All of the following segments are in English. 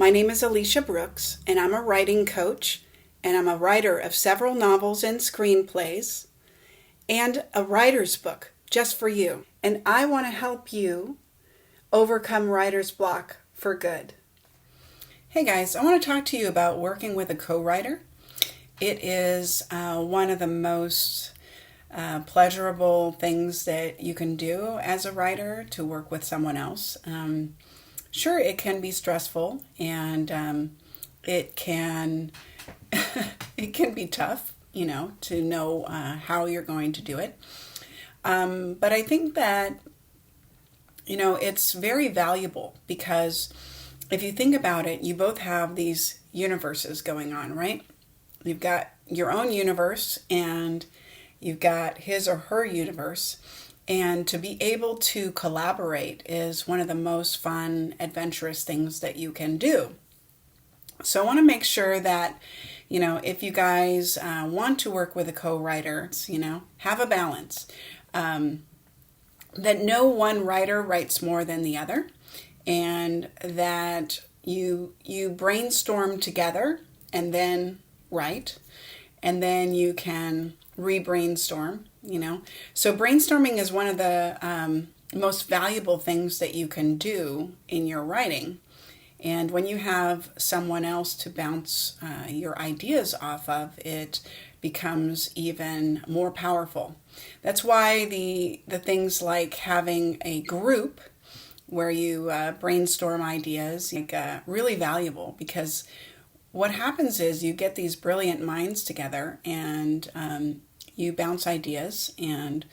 My name is Aleisha Brooks, and I'm a writing coach, and I'm a writer of several novels and screenplays, and a writer's book just for you. And I want to help you overcome writer's block for good. Hey guys, I want to talk to you about working with a co-writer. It is one of the most pleasurable things that you can do as a writer, to work with someone else. Sure, it can be stressful, and it can it can be tough, to know how you're going to do it. But I think that it's very valuable, because if you think about it, you both have these universes going on, right? You've got your own universe and you've got his or her universe. And to be able to collaborate is one of the most fun, adventurous things that you can do. So I want to make sure that, if you guys want to work with a co-writer, have a balance. That no one writer writes more than the other, and that you brainstorm together and then write, and then you can re-brainstorm. So brainstorming is one of the most valuable things that you can do in your writing. And when you have someone else to bounce your ideas off of, it becomes even more powerful. That's why the things like having a group where you brainstorm ideas really valuable, because what happens is you get these brilliant minds together, and you bounce ideas, and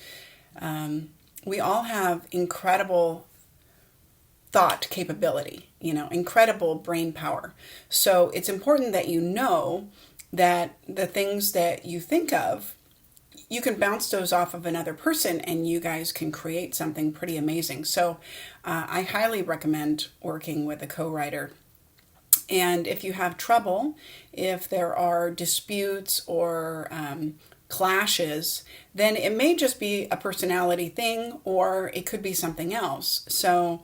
we all have incredible thought capability, incredible brain power. So it's important that you know that the things that you think of, you can bounce those off of another person, and you guys can create something pretty amazing. So I highly recommend working with a co-writer. And if you have trouble, if there are disputes or clashes, then it may just be a personality thing, or it could be something else. So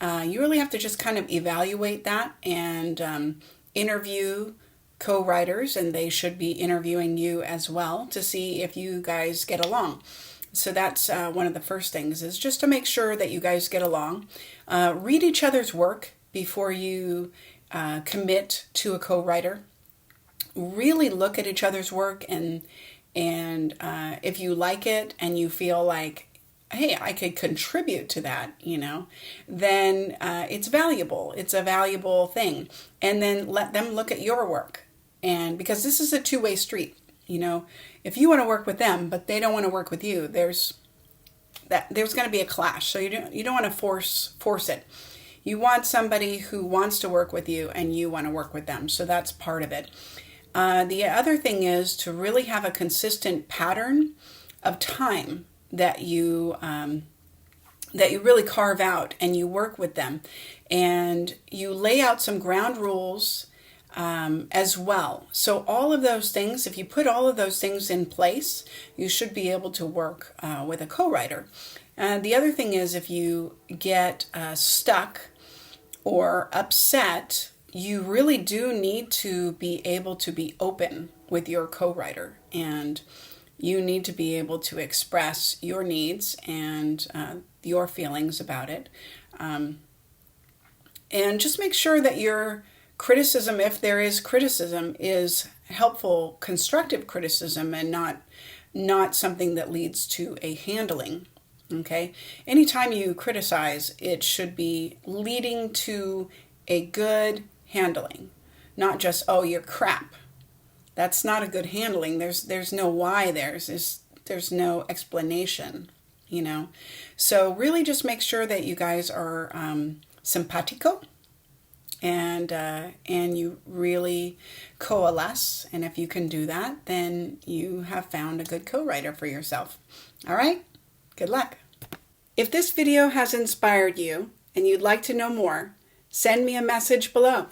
you really have to just kind of evaluate that and interview co-writers, and they should be interviewing you as well to see if you guys get along. So that's one of the first things, is just to make sure that you guys get along. Read each other's work before you commit to a co-writer. Really look at each other's work, and if you like it and you feel like, hey, I could contribute to that, then it's valuable. It's a valuable thing. And then let them look at your work. And because this is a two-way street, if you want to work with them, but they don't want to work with you, there's going to be a clash. So you don't want to force it. You want somebody who wants to work with you, and you want to work with them. So that's part of it. The other thing is to really have a consistent pattern of time that you really carve out, and you work with them, and you lay out some ground rules as well. So all of those things, if you put all of those things in place, you should be able to work with a co-writer. The other thing is, if you get stuck or upset, you really do need to be able to be open with your co-writer, and you need to be able to express your needs and your feelings about it. And just make sure that your criticism, if there is criticism, is helpful, constructive criticism, and not something that leads to a handling. Okay? Anytime you criticize, it should be leading to a good handling, not just, oh, you're crap. That's not a good handling. There's no why there. There's no explanation, So really just make sure that you guys are simpatico, and you really coalesce. And if you can do that, then you have found a good co-writer for yourself. All right? Good luck. If this video has inspired you and you'd like to know more, send me a message below.